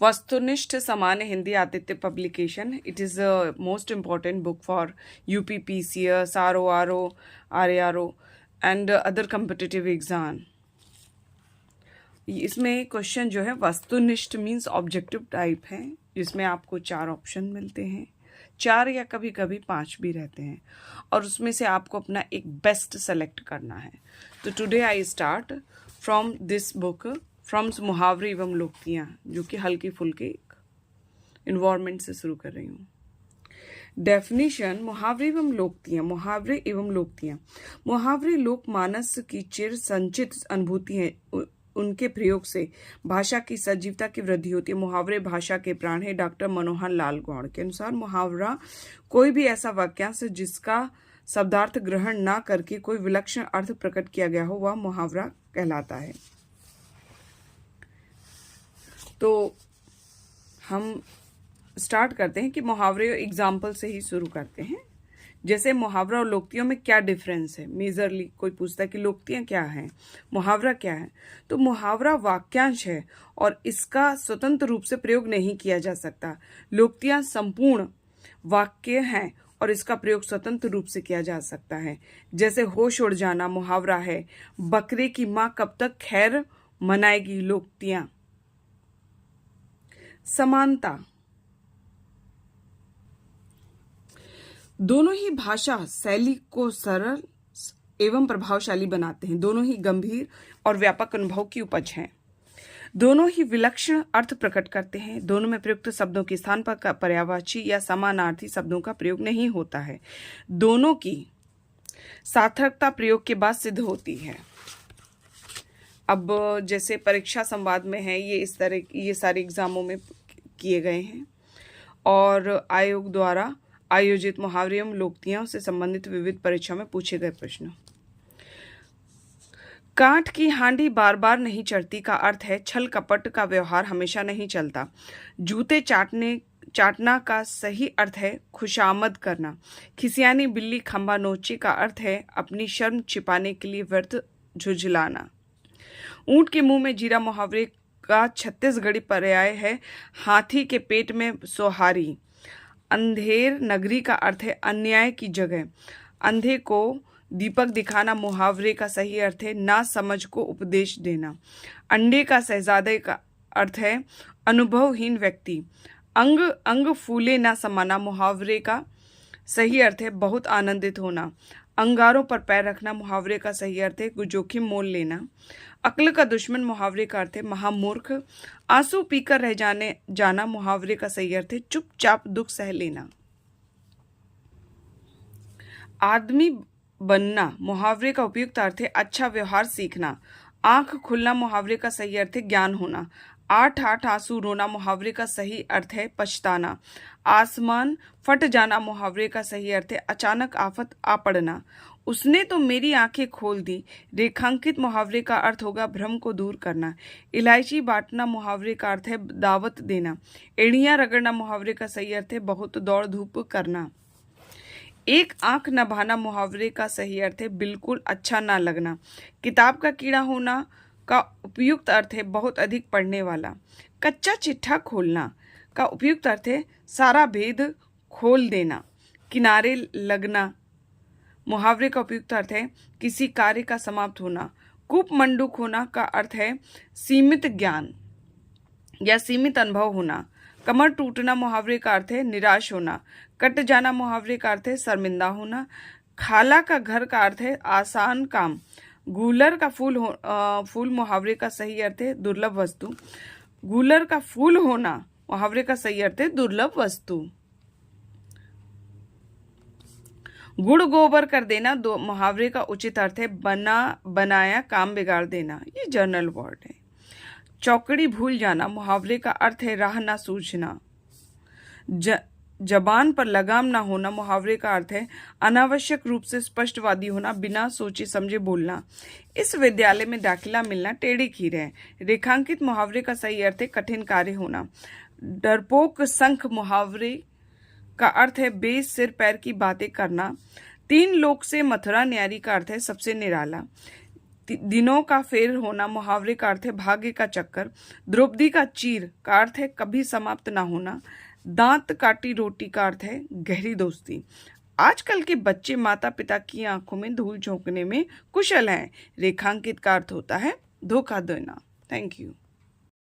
वस्तुनिष्ठ सामान्य Hindi Aditya publication. It is a most important book for UPPCS, RORO, RARO and other competitive exam. इसमें question जो है वस्तुनिष्ठ मीन्स ऑब्जेक्टिव टाइप है, जिसमें आपको 4 ऑप्शन मिलते हैं, 4 या कभी कभी 5 भी रहते हैं, और उसमें से आपको अपना एक बेस्ट सेलेक्ट करना है. तो today I start from this book from मुहावरे एवं लोकतियाँ, जो कि हल्की फुल्के इन्वायरमेंट से शुरू कर रही हूँ. डेफिनेशन: मुहावरे एवं लोकतियाँ. मुहावरे एवं लोकतियाँ. मुहावरे लोकमानस की चिर संचित अनुभूति है. उनके प्रयोग से भाषा की सजीवता की वृद्धि होती है. मुहावरे भाषा के प्राण है. डॉक्टर मनोहर लाल गौड़ के अनुसार मुहावरा कोई भी ऐसा वाक्यांश जिसका शब्दार्थ ग्रहण ना करके कोई विलक्षण अर्थ प्रकट किया गया हो, वह मुहावरा कहलाता है. तो हम स्टार्ट करते हैं कि मुहावरे एग्जाम्पल से ही शुरू करते हैं. जैसे मुहावरा और लोकतियों में क्या डिफरेंस है. मेजरली कोई पूछता है कि लोकतियाँ क्या हैं, मुहावरा क्या है. तो मुहावरा वाक्यांश है और इसका स्वतंत्र रूप से प्रयोग नहीं किया जा सकता. लोकतियाँ संपूर्ण वाक्य हैं और इसका प्रयोग स्वतंत्र रूप से किया जा सकता है. जैसे होश उड़ जाना मुहावरा है. बकरे की माँ कब तक खैर मनाएगी, लोकतियाँ. समानता. दोनों ही भाषा शैली को सरल एवं प्रभावशाली बनाते हैं. दोनों ही गंभीर और व्यापक अनुभव की उपज हैं. दोनों ही विलक्षण अर्थ प्रकट करते हैं. दोनों में प्रयुक्त शब्दों के स्थान पर पर्यायवाची या समानार्थी शब्दों का प्रयोग नहीं होता है. दोनों की सार्थकता प्रयोग के बाद सिद्ध होती है. अब जैसे परीक्षा संवाद में है, ये सारे एग्जामों में किए गए हैं, और आयोग द्वारा आयोजित मुहावरे एवं लोकतियों से संबंधित विविध परीक्षा में पूछे गए प्रश्न. काठ की हांडी बार बार नहीं चढ़ती का अर्थ है छल कपट का व्यवहार हमेशा नहीं चलता. जूते चाटना का सही अर्थ है खुशामद करना. खिसियानी बिल्ली खंबा नोचे का अर्थ है अपनी शर्म छिपाने के लिए व्यर्थ झुझलाना. ऊंट के मुंह में जीरा मुहावरे का छत्तीसगढ़ी पर्याय है हाथी के पेट में सोहारी. अंधेर नगरी का अर्थ है अन्याय की जगह. अंधे को दीपक दिखाना मुहावरे का सही अर्थ है ना समझ को उपदेश देना. अंडे का शहजादे का अर्थ है अनुभवहीन व्यक्ति. अंग अंग फूले ना समाना मुहावरे का सही अर्थ है बहुत आनंदित होना. अंगारों पर पैर रखना मुहावरे का सही अर्थ है जोखिम मोल लेना. अक्ल का दुश्मन मुहावरे का अर्थ है महामूर्ख. आंसू पीकर रह जाना मुहावरे का सही अर्थ है चुपचाप दुख सह लेना. आदमी बनना मुहावरे का उपयुक्त अर्थ है अच्छा व्यवहार सीखना. आंख खुलना मुहावरे का सही अर्थ है ज्ञान होना. 8 आंसू रोना मुहावरे का सही अर्थ है पछताना. आसमान फट जाना मुहावरे का सही अर्थ है अचानक आफत आ पड़ना. उसने तो मेरी आंखें खोल दी रेखांकित मुहावरे का अर्थ होगा भ्रम को दूर करना. इलायची बांटना मुहावरे का अर्थ है दावत देना. एड़ियां रगड़ना मुहावरे का सही अर्थ है बहुत दौड़ धूप करना. एक आंख न बहाना मुहावरे का सही अर्थ है बिल्कुल अच्छा ना लगना. किताब का कीड़ा होना का उपयुक्त अर्थ है बहुत अधिक पढ़ने वाला. कच्चा चिट्ठा खोलना का उपयुक्त अर्थ है सारा भेद खोल देना. किनारे लगना मुहावरे का उपयुक्त अर्थ है किसी कार्य का समाप्त होना. कूप मंडूक होना का अर्थ है सीमित ज्ञान या सीमित अनुभव होना. कमर टूटना मुहावरे का अर्थ है निराश होना. कट जाना मुहावरे का अर्थ है शर्मिंदा होना. खाला का घर का अर्थ है आसान काम. गूलर का फूल मुहावरे का सही अर्थ है दुर्लभ वस्तु. गूलर का फूल होना मुहावरे का सही अर्थ है दुर्लभ वस्तु. गुड़ गोबर कर देना दो मुहावरे का उचित अर्थ है बनाया काम बिगाड़ देना. ये जर्नल वर्ड है. चौकड़ी भूल जाना मुहावरे का अर्थ है राह ना सूझना. जबान पर लगाम ना होना मुहावरे का अर्थ है अनावश्यक रूप से स्पष्टवादी होना, बिना सोचे समझे बोलना. इस विद्यालय में दाखिला मिलना टेढ़ी खीर है. रेखांकित मुहावरे का सही अर्थ है कठिन कार्य होना. डरपोक शंख मुहावरे का अर्थ है बेस सिर पैर की बातें करना. 3 लोक से मथुरा न्यारी का अर्थ है सबसे निराला. दिनों का फेर होना मुहावरे का अर्थ है भाग्य का चक्कर। द्रौपदी का चीर का अर्थ है कभी समाप्त ना होना। दांत काटी रोटी का अर्थ है गहरी दोस्ती। आजकल के बच्चे माता पिता की आंखों में धूल झोंकने में कुशल हैं। रेखांकित का अर्थ होता है धोखा देना। Thank you.